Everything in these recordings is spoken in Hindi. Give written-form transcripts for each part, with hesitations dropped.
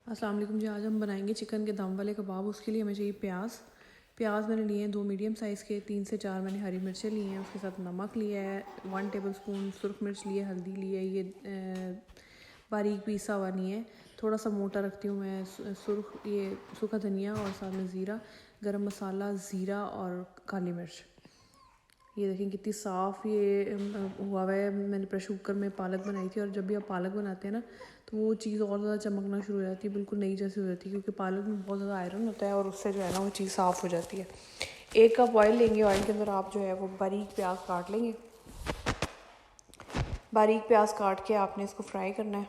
अस्सलाम वालेकुम जी। आज हम बनाएंगे चिकन के दम वाले कबाब। उसके लिए हमें चाहिए प्याज मैंने लिए हैं 2 मीडियम साइज़ के, 3 से 4 मैंने हरी मिर्चें ली हैं, उसके साथ नमक लिया है, 1 टेबलस्पून सुरख मिर्च लिए, हल्दी ली है, ये बारीक पीसा हुआ नहीं है, थोड़ा सा मोटा रखती हूँ मैं, ये सूखा धनिया और साथ में ज़ीरा, गरम मसाला, ज़ीरा और काली मिर्च। ये देखें कितनी साफ़ ये हुआ है। मैंने प्रेशर कुकर में पालक बनाई थी, और जब भी आप पालक बनाते हैं ना तो वो चीज़ और ज़्यादा चमकना शुरू हो जाती है, बिल्कुल नई जैसी हो जाती है, क्योंकि पालक में बहुत ज़्यादा आयरन होता है और उससे जो है ना वो चीज़ साफ़ हो जाती है। 1 कप ऑयल लेंगे, ऑयल के अंदर आप जो है वो बारीक प्याज काट लेंगे। बारीक प्याज काट के आपने इसको फ्राई करना है,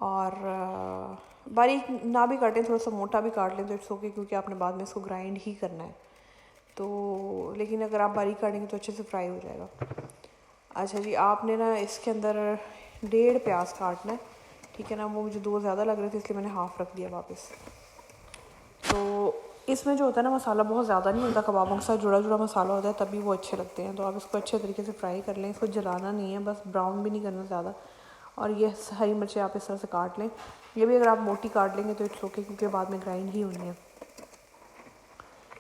और बारीक ना भी काटें, थोड़ा सा मोटा भी काट लें तो इट्स ओके, क्योंकि आपने बाद में इसको ग्राइंड ही करना है। तो लेकिन अगर आप बारीक काटेंगे तो अच्छे से फ्राई हो जाएगा। अच्छा जी, आपने ना इसके अंदर 1.5 प्याज काटना है, ठीक है ना। वो मुझे 2 ज़्यादा लग रहे थे, इसलिए मैंने हाफ़ रख दिया वापस। तो इसमें जो होता है ना मसाला बहुत ज़्यादा नहीं होता, कबाबों के साथ जुड़ा जुड़ा मसाला होता है, तभी वो अच्छे लगते हैं। तो आप इसको अच्छे तरीके से फ्राई कर लें, इसको जलाना नहीं है, बस ब्राउन भी नहीं करना ज़्यादा। और ये हरी मिर्चें आप इस तरह से काट लें, ये भी अगर आप मोटी काट लेंगे तो इट्स ओके, क्योंकि बाद में ग्राइंड ही होनी है।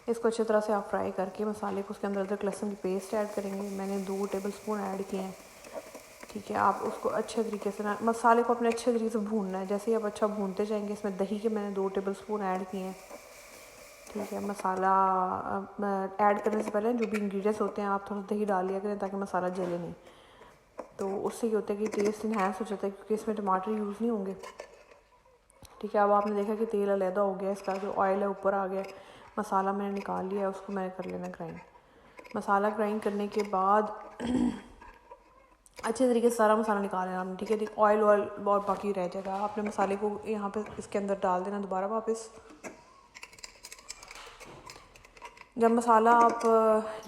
इसको अच्छी तरह से आप फ्राई करके मसाले को उसके अंदर अदरक लहसुन की पेस्ट ऐड करेंगे। मैंने 2 टेबलस्पून ऐड किए हैं, ठीक है। आप उसको अच्छे तरीके से ना मसाले को अपने अच्छे तरीके से भूनना है। जैसे ही आप अच्छा भूनते जाएंगे, इसमें दही के मैंने 2 टेबलस्पून ऐड किए हैं, ठीक है। मसाला ऐड करने से पहले जो भी इंग्रेडिएंट्स होते हैं आप थोड़ा दही डाल लिया करें, ताकि मसाला जले नहीं। तो उससे ये होता है कि टेस्ट इन्हांस हो जाता है, क्योंकि इसमें टमाटर यूज़ नहीं होंगे, ठीक है। अब आपने देखा कि तेल अलहदा हो गया, इसका जो ऑयल है ऊपर आ गया। मसाला मैंने निकाल लिया है, उसको मैंने कर लेना ग्राइंड। मसाला ग्राइंड करने के बाद अच्छे तरीके से सारा मसाला निकाल लेना आपने, ठीक है। ऑयल और बाकी रह जाएगा। आपने मसाले को यहाँ पे इसके अंदर डाल देना दोबारा वापस। जब मसाला आप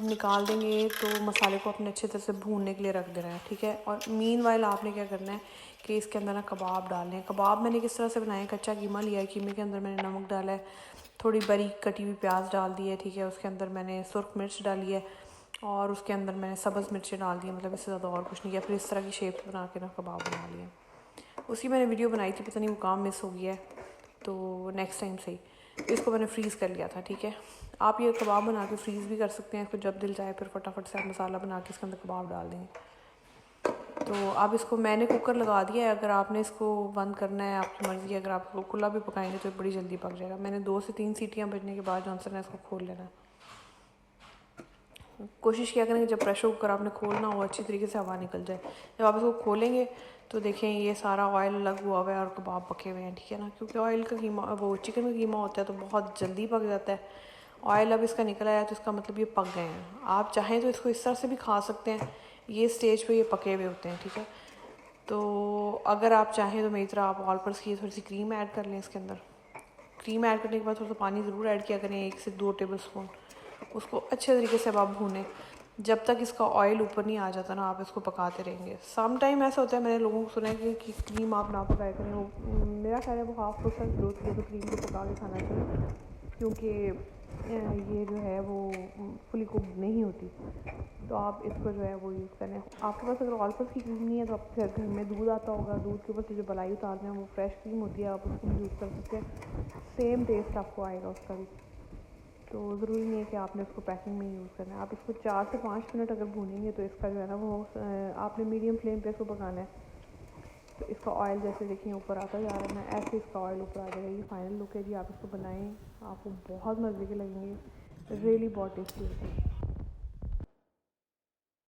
निकाल देंगे तो मसाले को अपने अच्छे तरह से भूनने के लिए रख देना है, ठीक है। और मीनवाइल आपने क्या करना है कि इसके अंदर ना कबाब डालने हैं। कबाब मैंने किस तरह से बनाए, कच्चा कीमा लिया है, कीमे के अंदर मैंने नमक डाला है, थोड़ी बारीक कटी हुई प्याज डाल दी है, ठीक है। उसके अंदर मैंने सुरख मिर्च डाली है, और उसके अंदर मैंने सब्ज़ मिर्चें डाल दी है, मतलब इससे ज़्यादा और कुछ नहीं किया। फिर इस तरह की शेप बना के ना कबाब बना लिया। उसकी मैंने वीडियो बनाई थी, पता नहीं वो काम मिस हो गया है, तो नेक्स्ट टाइम सही। इसको मैंने फ्रीज़ कर लिया था, ठीक है। आप ये कबाब बना के फ्रीज़ भी कर सकते हैं, इसको जब दिल जाए फिर फटाफट से आप मसाला बना के इसके अंदर कबाब डाल देंगे। तो आप इसको, मैंने कुकर लगा दिया है, अगर आपने इसको बंद करना है आपकी मर्ज़ी है। अगर आप खुला भी पकाएंगे तो बड़ी जल्दी पक जाएगा। मैंने 2 से 3 सीटियाँ बजने के बाद जॉनसन ने इसको खोल लेना। कोशिश किया करें कि जब प्रेशर कुकर आपने खोलना हो अच्छी तरीके से हवा निकल जाए। जब आप इसको खोलेंगे तो देखें ये सारा ऑयल अलग हुआ हुआ है और कबाब पके हुए हैं, ठीक है ना। क्योंकि ऑयल का कीमा, वो चिकन का कीमा होता है तो बहुत जल्दी पक जाता है। ऑयल अब इसका निकल आया तो इसका मतलब ये पक गए हैं। आप चाहें तो इसको इस तरह से भी खा सकते हैं, ये स्टेज पे ये पके हुए होते हैं, ठीक है। तो अगर आप चाहें तो मेरी तरह आप ऑल पर्स की थोड़ी सी क्रीम ऐड कर लें इसके अंदर। क्रीम ऐड करने के बाद थोड़ा सा पानी ज़रूर ऐड किया करें, 1 से 2 टेबलस्पून। उसको अच्छे तरीके से अब आप भूनें जब तक इसका ऑयल ऊपर नहीं आ जाता ना, आप इसको पकाते रहेंगे। सम टाइम ऐसा होता है, मैंने लोगों को सुना है कि क्रीम आप ना पकाया करें, वो मेरा ख्याल है वो हाफ प्रोसेस होती है, तो क्रीम को पका के खाना चाहिए, क्योंकि ये जो है वो फुली कुक्ड नहीं होती। तो आप इसको जो है वो यूज़ करें। आपके पास अगर ऑल पर्स की क्रीम नहीं है तो आप घर में दूध आता होगा, दूध के ऊपर से जो मलाई उतारते हैं वो फ्रेश क्रीम होती है, आप उसको भी यूज़ कर सकते हैं, सेम टेस्ट आपको आएगा उसका भी। तो ज़रूरी नहीं है कि आपने उसको पैकिंग में यूज़ करना है। आप इसको 4 से 5 मिनट अगर भूनेंगे तो इसका जो है ना वो आपने मीडियम फ्लेम पे इसको पकाना है। तो इसका ऑयल जैसे देखिए ऊपर आता जा रहा है ना, ऐसे इसका ऑयल ऊपर आ जाएगा। ये फाइनल लुक है जी। आप इसको बनाएं, आपको बहुत मज़े के लगेंगे, रियली बहुत टेस्टी होता है।